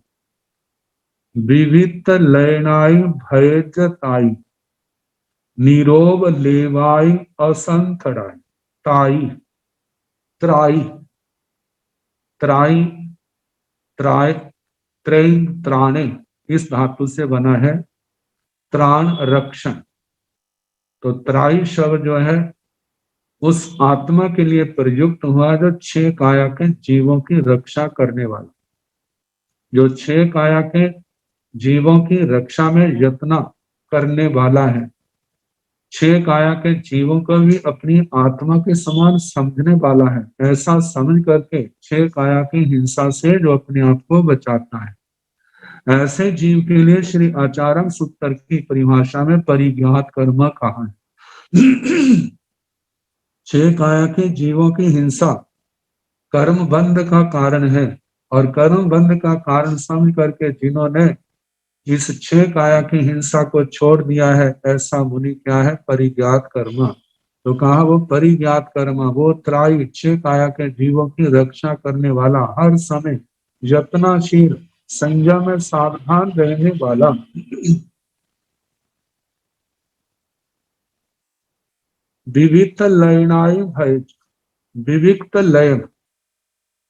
विविध लयनाई भयजताई निरोग लेवाई असंथड़ाई, ताई त्राई त्राई त्राय त्रय त्राणे इस धातु से बना है त्राण रक्षण। तो त्राई शब्द जो है उस आत्मा के लिए प्रयुक्त हुआ जो 6 काया के जीवों की रक्षा करने वाला, जो 6 काया के जीवों की रक्षा में यत्न करने वाला है, 6 काया के जीवों को भी अपनी आत्मा के समान समझने वाला है, ऐसा समझ करके 6 काया की हिंसा से जो अपने आप को बचाता है, ऐसे जीव के लिए श्री आचार्य सूत्र की परिभाषा में परिज्ञात कर्म कहा है। 6 काया के जीवों की हिंसा कर्म बंध का कारण है और कर्म बंध का कारण समझ करके जिन्होंने इस 6 काया की हिंसा को छोड़ दिया है ऐसा मुनि क्या है, परिज्ञात कर्म। तो कहा वो परिज्ञात कर्म, वो त्राई 6 काया के जीवों की रक्षा करने वाला, हर समय यत्नशील संयम में सावधान रहने वाला, विविध लयनाई भय, विविक्त लयन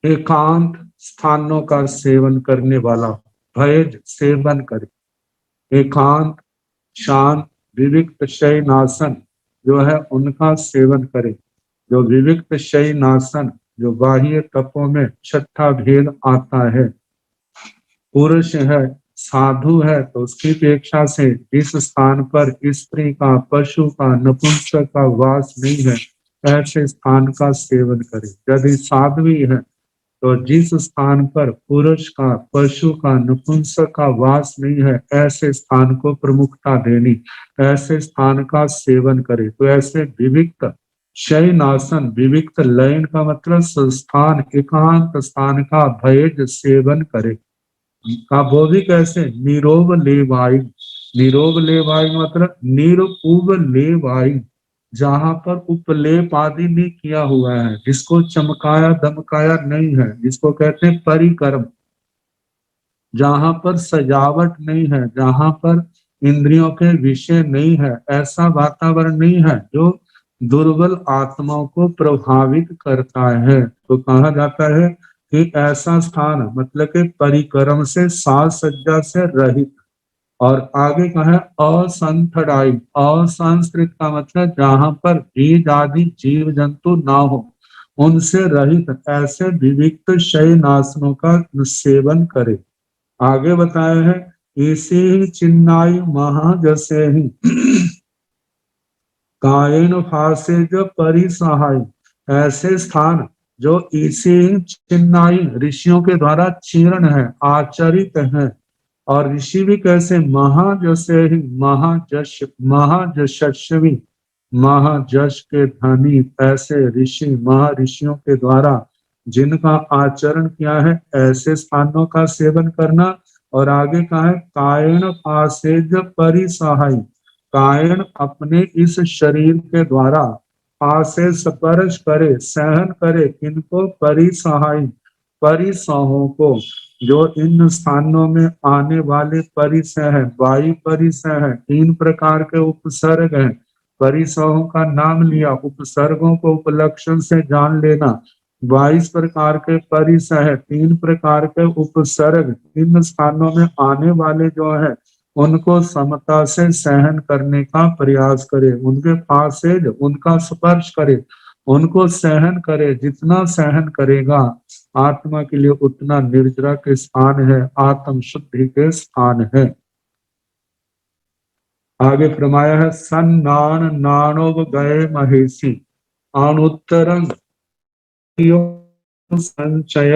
एकांत स्थानों का सेवन करने वाला, भयज सेवन करे, एकांत शांत विविक्त शयनासन जो है उनका सेवन करे, जो विविक्त शयनासन जो बाह्य तपों में 6ठा भेद आता है, पुरुष है साधु है तो उसकी अपेक्षा से जिस स्थान पर स्त्री का पशु का नपुंसक का वास नहीं है ऐसे स्थान का सेवन करे। यदि साध्वी है तो जिस स्थान पर पुरुष का पशु का नपुंसक का वास नहीं है ऐसे स्थान को प्रमुखता देनी, ऐसे स्थान का सेवन करे। तो ऐसे विविक्त शयनासन, विविक्त लयन का मतलब संस्थान एकांत स्थान का भयज सेवन करे। का वो भी कैसे, निरोग लेवाई, निरोग लेवाई मतलब निरुप लेवाई, जहां पर उपलेप आदि नहीं किया हुआ है, जिसको चमकाया दमकाया नहीं है, जिसको कहते हैं परिकर्म, जहां पर सजावट नहीं है, जहां पर इंद्रियों के विषय नहीं है, ऐसा वातावरण नहीं है जो दुर्बल आत्माओं को प्रभावित करता है। तो कहा जाता है कि ऐसा स्थान मतलब कि परिक्रम से साज सज्जा से रहित, और आगे कहा है असंथड़ाई, असंस्कृत का मतलब जहां पर बीज आदि जीव जंतु ना हो उनसे रहित ऐसे विविक्त शयनासनों का सेवन करे। आगे बताया है इसी ही चिन्नाई महाजसे ही कायन फासे जो परिसहाय, ऐसे स्थान जो इसी चिन्नाई ऋषियों के द्वारा चीर्ण है, आचरित है, और ऋषि भी कैसे महाजसे ही महाजश महाजशस्वी, महाजश के धनी, ऐसे ऋषि महर्षियों के द्वारा जिनका आचरण किया है ऐसे स्थानों का सेवन करना। और आगे कहा है कायन फासेज परिसहाय, कायन अपने इस शरीर के द्वारा फासे स्पर्श करे सहन करे इनको परिसहाय, परिसहों को, जो इन स्थानों में आने वाले परिसह है, वायु परिसह है, 3 प्रकार के उपसर्ग हैं, परिसहों का नाम लिया, उपसर्गों को उपलक्षण से जान लेना, 22 प्रकार के परिसह, 3 प्रकार के उपसर्ग, इन स्थानों में आने वाले जो है उनको समता से सहन करने का प्रयास करे, उनके पास से उनका स्पर्श करे, उनको सहन करे। जितना सहन करेगा आत्मा के लिए उतना निर्जरा के स्थान है, आत्म शुद्धि के स्थान है। आगे फरमाया है सन्नान नाणोव गए महेशी अनुत्तरं संचय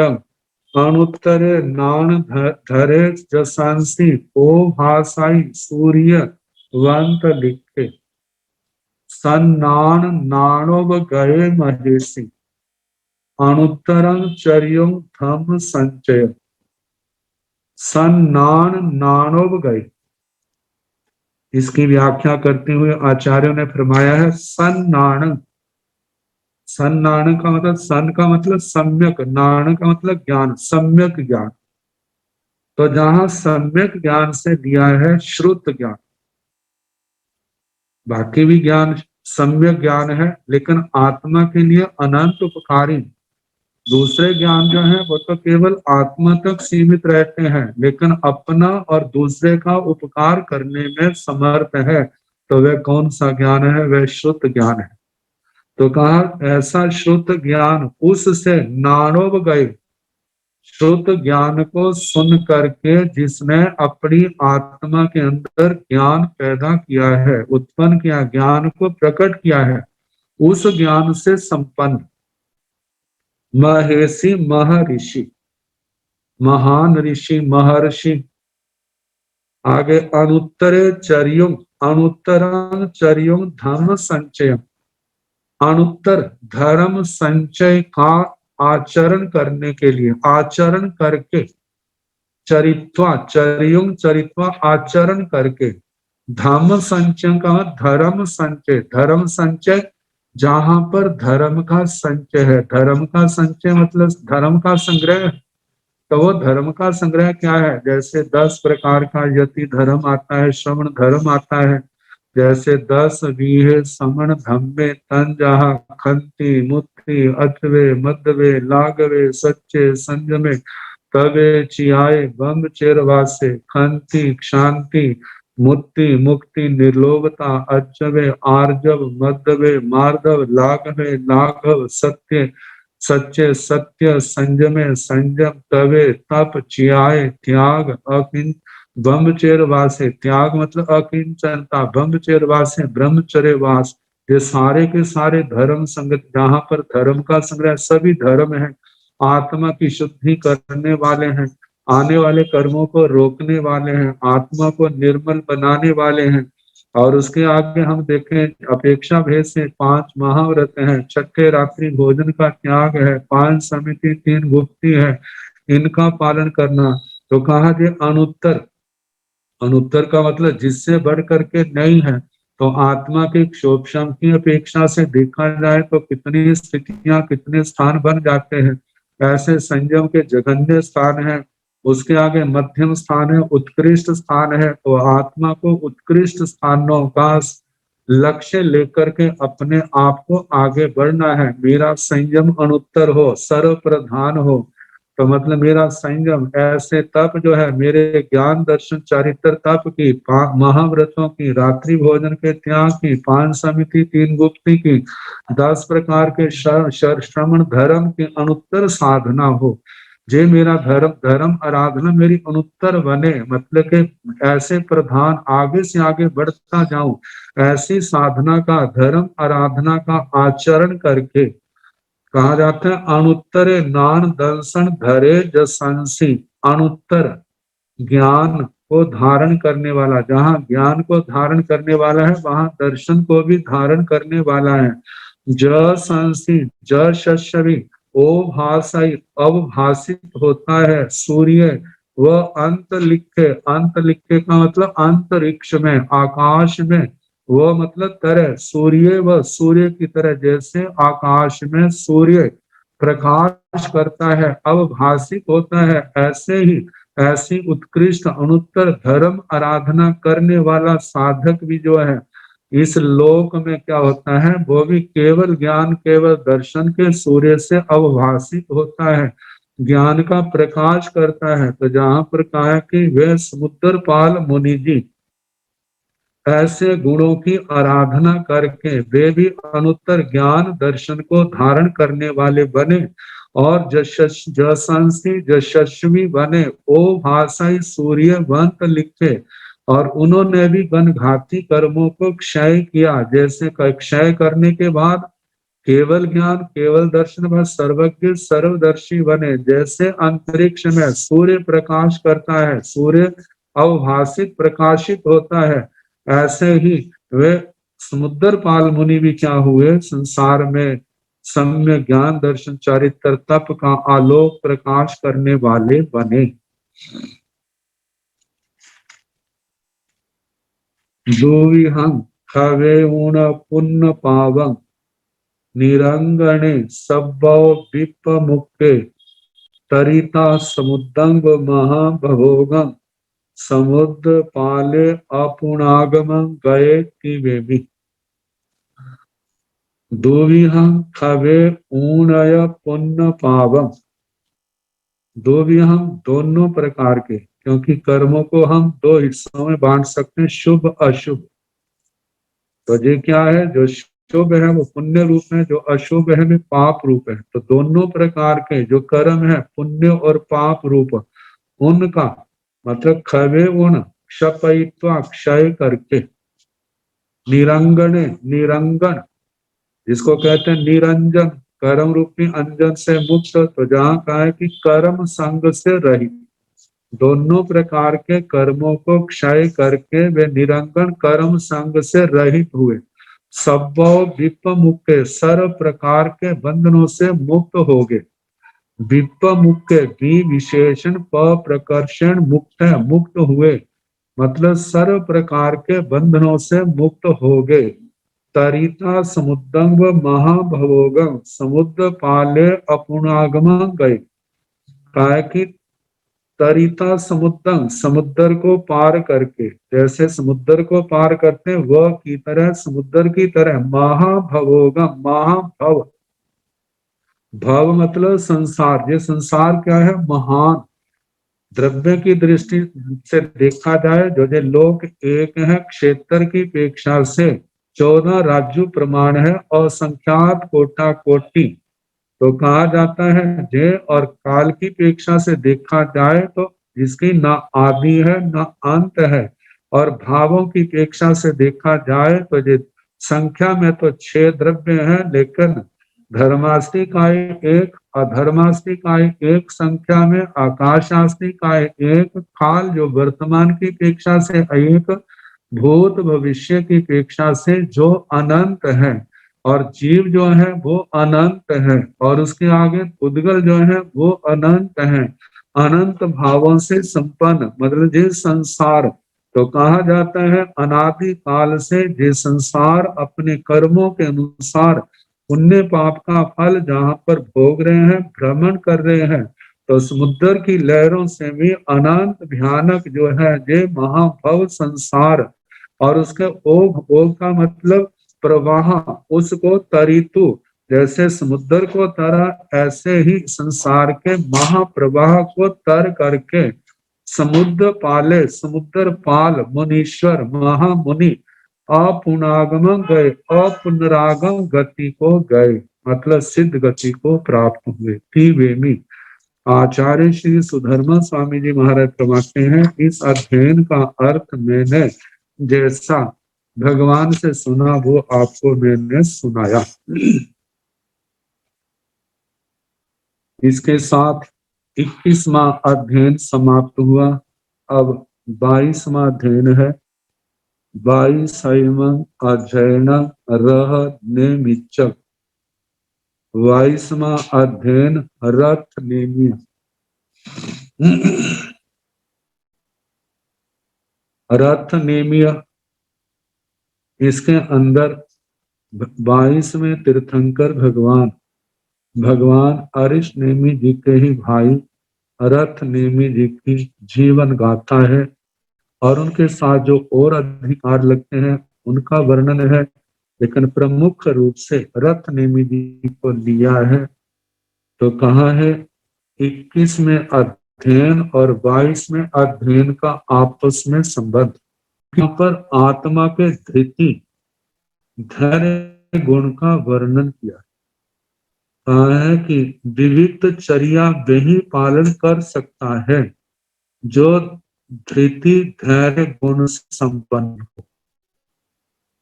अनुत्तरे नान धरे जसांसी ओ भाषाई सूर्य वंत लिखे सन्नान नाणोव गए महेशी अनुत्तरं चर्युं धम संचय। सन्नान नाणोव गए, इसकी व्याख्या करते हुए आचार्यों ने फरमाया है सन्नान। सन्नान का मतलब, सन का मतलब सम्यक, नाण का मतलब ज्ञान, सम्यक ज्ञान। तो जहां सम्यक ज्ञान से दिया है श्रुत ज्ञान, बाकी भी ज्ञान सम्यक ज्ञान है, लेकिन आत्मा के लिए अनंत उपकारी। दूसरे ज्ञान जो है वो तो केवल आत्मा तक सीमित रहते हैं, लेकिन अपना और दूसरे का उपकार करने में समर्थ है। तो वह कौन सा ज्ञान है? वह श्रुत ज्ञान है। तो कहा ऐसा श्रुत ज्ञान उससे नाणोव गए, श्रुत ज्ञान को सुन करके जिसने अपनी आत्मा के अंदर ज्ञान पैदा किया है, उत्पन्न किया, ज्ञान को प्रकट किया है, उस ज्ञान से संपन्न महेशी महर्षि, महान ऋषि, महर्षि। आगे अनुत्तरे चर्युं, अनुत्तरं चर्युं धर्म संचय, अनुत्तर धर्म संचय का आचरण करने के लिए, आचरण करके, चरित्वा चर्युं चरित्वा आचरण करके, धर्म संचय का धर्म संचय, धर्म संचय जहां पर धर्म का संचय है। धर्म का संचय मतलब धर्म का संग्रह। तो वो धर्म का संग्रह क्या है? जैसे 10 प्रकार का यति धर्म आता है, श्रवण धर्म आता है, जैसे 10 वीहे समण धम्मे तन जहा खंती मुक्ति अथवे मदवे लागवे सच्चे संयमे तवे चियाए बम चेरवासे खंती शांति मुक्ति मुक्ति निर्लोभता अचवे आर्जव मदवे मार्दव लागवे लाघव सत्य सच्चे सत्य संयमे संयम तवे तप चियाए त्याग अकिंच ब्रह्मचर्य वास है। त्याग मतलब अकिंचनता, ब्रह्मचर्य वास है ब्रह्मचर्य वास। ये सारे के सारे धर्म संगत, जहाँ पर धर्म का संग्रह, सभी धर्म है, आत्मा की शुद्धि करने वाले हैं, आने वाले कर्मों को रोकने वाले हैं, आत्मा को निर्मल बनाने वाले हैं। और उसके आगे हम देखें अपेक्षा भेद से 5 महाव्रत हैं, 6ठे रात्रि भोजन का त्याग है, 5 समिति 3 गुप्ती है, इनका पालन करना। तो कहा कि अनुत्तर, अनुत्तर का मतलब जिससे बढ़ करके नहीं है। तो आत्मा के क्षोभशम की अपेक्षा से देखा जाए तो कितनी स्थितियां, कितने स्थान बन जाते हैं। ऐसे संयम के जघन्य स्थान है, उसके आगे मध्यम स्थान है, उत्कृष्ट स्थान है। तो आत्मा को उत्कृष्ट स्थानों का लक्ष्य लेकर के अपने आप को आगे बढ़ना है। मेरा संयम अनुत्तर हो, सर्व प्रधान हो। तो मतलब मेरा संयम ऐसे तप जो है, मेरे ज्ञान दर्शन चारित्र तप की, महाव्रतों की, रात्रि भोजन के त्याग की, 5 समिति 3 गुप्ती की, 10 प्रकार के श्रवण धर्म की अनुत्तर साधना हो। जे मेरा धर्म आराधना मेरी अनुत्तर बने, मतलब के ऐसे प्रधान आगे से आगे बढ़ता जाऊं, ऐसी साधना का, धर्म आराधना का आचरण करके कहा जाता है अनुत्तरे नान दर्शन धरे जसंसी। अनुत्तर ज्ञान को धारण करने वाला, जहाँ ज्ञान को धारण करने वाला है वहां दर्शन को भी धारण करने वाला है। जसंसी ज शशवी ओ भाषाई, अवभाषित होता है सूर्य, वह अंत लिखे, अंत लिखे का मतलब अंतरिक्ष में, आकाश में, वह मतलब तरह, सूर्य व सूर्य की तरह, जैसे आकाश में सूर्य प्रकाश करता है, अवभाषित होता है, ऐसे ही ऐसी उत्कृष्ट अनुत्तर धर्म आराधना करने वाला साधक भी जो है इस लोक में क्या होता है, वो भी केवल ज्ञान केवल दर्शन के सूर्य से अवभाषित होता है, ज्ञान का प्रकाश करता है। तो जहां पर कहा कि वे समुद्र पाल मुनि जी ऐसे गुणों की आराधना करके वे भी अनुत्तर ज्ञान दर्शन को धारण करने वाले बने और यशस्वी बने। ओ भाषाई सूर्यवंत लिखे, और उन्होंने भी घनघाती कर्मों को क्षय किया। जैसे क्षय करने के बाद केवल ज्ञान केवल दर्शन व सर्वज्ञ सर्वदर्शी बने। जैसे अंतरिक्ष में सूर्य प्रकाश करता है, सूर्य अवभाषित प्रकाशित होता है, ऐसे ही वे समुद्र पाल मुनि भी क्या हुए, संसार में सम्य ज्ञान दर्शन चरित्र तप का आलोक प्रकाश करने वाले बने। दुविहं खवे ऊण पुण्य पावं निरंगणे सब्बौ विप मुक्के तरिता समुद्दंग महाभोगम समुद्र पाले अपुनागम गए कि वे भी। दोविहं खवे ऊणय पुण्य पावम, दोविहं दोनों प्रकार के, क्योंकि कर्मों को हम दो हिस्सों में बांट सकते हैं, शुभ अशुभ। तो ये क्या है, जो शुभ है वो पुण्य रूप है, जो अशुभ है वो पाप रूप है। तो दोनों प्रकार के जो कर्म है पुण्य और पाप रूप, उनका मतलब खवे उन क्षपयित्वा क्षय करके, निरंगणे निरंगन जिसको कहते हैं निरंजन, कर्म रूपी अंजन से मुक्त। तो जहाँ कहा है कि कर्म संग से रहित, दोनों प्रकार के कर्मों को क्षय करके वे निरंजन कर्म संग से रहित हुए। सब्बौ विप मुक्के, सर्व प्रकार के बंधनों से मुक्त हो गए। विप मुक्के भी विशेषण प प्रकर्षण मुक्त है, मुक्त हुए मतलब सर्व प्रकार के बंधनों से मुक्त हो गए। तरिता समुद्रंग महाभवोगम, समुद्र पाले अपुनागम गए। कहा कि तरिता समुद्र, समुद्र को पार करके, जैसे समुद्र को पार करते हैं वह की तरह, समुद्र की तरह महाभवोगम, महाभव, भव मतलब संसार। ये संसार क्या है, महान। द्रव्य की दृष्टि से देखा जाए जो ये लोक एक है, क्षेत्र की अपेक्षा से 14 राज्य प्रमाण है, असंख्यात कोटा कोटि। तो कहा जाता है जय और काल की अपेक्षा से देखा जाए तो जिसकी ना आदि है ना अंत है, और भावों की अपेक्षा से देखा जाए तो ये संख्या में तो 6 द्रव्य हैं, लेकिन धर्मास्तिकाय एक, अधर्मास्तिकाय एक संख्या में, आकाशास्तिकाय एक, काल जो वर्तमान की अपेक्षा से एक, भूत भविष्य की अपेक्षा से जो अनंत है, और जीव जो है वो अनंत है, और उसके आगे उद्गल जो है वो अनंत है। अनंत भावों से संपन्न मतलब ये संसार, तो कहा जाता है अनादि काल से ये संसार अपने कर्मों के अनुसार पुण्य पाप का फल जहाँ पर भोग रहे हैं, भ्रमण कर रहे हैं। तो समुद्र की लहरों से भी अनंत भयानक जो है ये महाभव संसार, और उसके ओघ, ओघ का मतलब प्रवाह, उसको तरितु, जैसे समुद्र को तरा ऐसे ही संसार के महाप्रवाह को तर करके समुद्र पाले, समुद्र पाल मुनीश्वर महामुनि अपुनागम गए, अपुनरागम गति को गए, मतलब सिद्ध गति को प्राप्त हुए। त्रिवेमी आचार्य श्री सुधर्मा स्वामी जी महाराज फरमाते हैं, इस अध्ययन का अर्थ मैंने जैसा भगवान से सुना वो आपको मैंने सुनाया। इसके साथ 21वां अध्ययन समाप्त हुआ। अब 22वां अध्ययन है। 22वां अध्ययन रह नेमिच्छ। 22वां अध्ययन रथ नेमिय। रथ नेमिय, इसके अंदर 22वें तीर्थंकर भगवान अरिष्ट नेमि जी के ही भाई रथ नेमि जी की जीवन गाथा है, और उनके साथ जो और अधिकार लगते हैं उनका वर्णन है, लेकिन प्रमुख रूप से रथ नेमि जी को लिया है। तो कहाँ है 21 में अध्ययन और 22 में अध्ययन का आपस में संबंध। यहाँ पर आत्मा के धृति धैर्य गुण का वर्णन किया। कहा है कि विविध चर्या वही पालन कर सकता है जो धृति धैर्य गुण से संपन्न हो।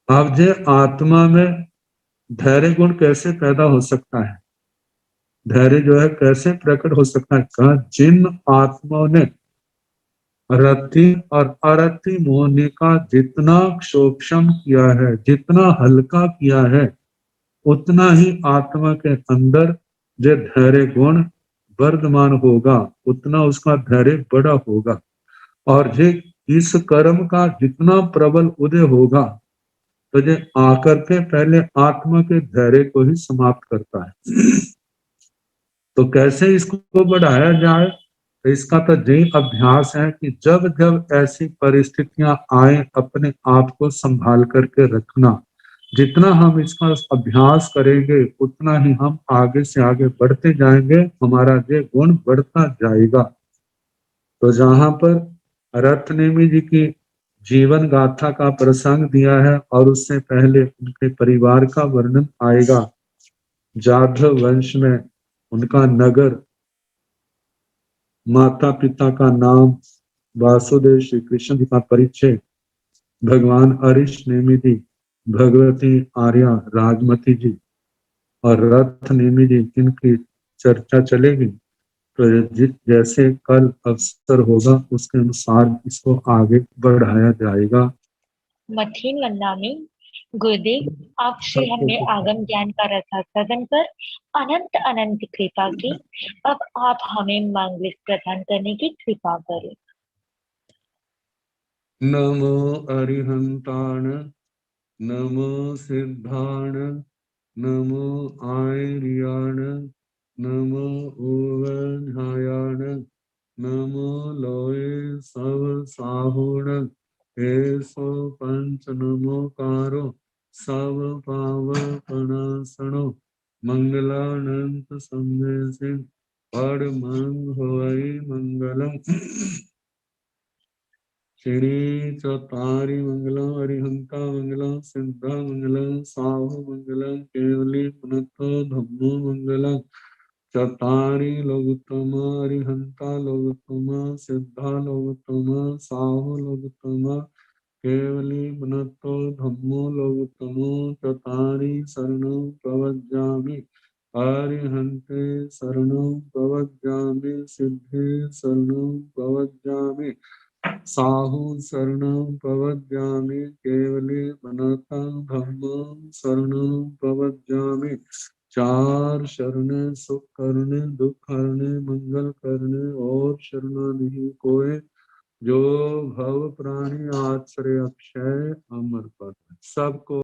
अब जे आत्मा में धैर्य गुण कैसे पैदा हो सकता है, धैर्य जो है कैसे प्रकट हो सकता है? कहा जिन आत्माओं ने रति और अरति मोहनी का जितना शोषण किया है, जितना हल्का किया है, उतना ही आत्मा के अंदर जो धैर्य गुण वर्धमान होगा, उतना उसका धैर्य बड़ा होगा। और जे इस कर्म का जितना प्रबल उदय होगा, तो ये आकर के पहले आत्मा के धैर्य को ही समाप्त करता है। तो कैसे इसको बढ़ाया जाए? तो इसका तो यही अभ्यास है कि जब जब ऐसी परिस्थितियां आए, अपने आप को संभाल करके रखना। जितना हम इसका अभ्यास करेंगे, उतना ही हम आगे से आगे बढ़ते जाएंगे, हमारा ये गुण बढ़ता जाएगा। तो जहां पर रत्नेमी जी की जीवन गाथा का प्रसंग दिया है, और उससे पहले उनके परिवार का वर्णन आएगा। जाधव वंश में उनका नगर, माता पिता का नाम वासुदेव श्री कृष्ण जी का परिचय, भगवान अरिश नेमी जी, भगवती आर्या राजमती जी और रथ नेमी जी, इनकी चर्चा चलेगी। तो जैसे कल अवसर होगा, उसके अनुसार इसको आगे बढ़ाया जाएगा। मथीन वंदामी गुरुदेव, आपसे हमने आगम ज्ञान का रसास्वादन कर अनंत अनंत कृपा की। अब आप हमें मांगलिक प्रदान करने की कृपा करें। नमो अरिहंताण, नमो सिद्धाण, नमो आर्याण, नमो ओवधायाण, नमो लोए सब साहुण, एसो पंच नमोकारो सब पावपनासनो, मंगलानंत संदेशिं परमं होई मंगलम। श्री चौतारी मंगलम, अरिहंता मंगलम, सिद्धा मंगलम, साहु मंगलम, केवली पुनतो धम्मो मंगलम। चौतारी लोगोत्तम, अरिहंता लोगोत्तम, सिद्धा लोगोत्तम, साहु लोगोत्तम, केवली पुनतो धम्मो लोगोत्तम। चौतारी शरणं प्रवज्जामि, अरिहंते शरणं प्रवज्जामि, सिद्धे शरणं प्रवज्जामि, साहु शरणं प्रवज्जामि, केवले पुनतं धम्मं शरणं प्रवज्जामि। चार शरणे सुख करने, दुख हरने, मंगल करने और शरणा नहीं कोय, जो भव प्राणी आश्रय अक्षय अमर पद। सबको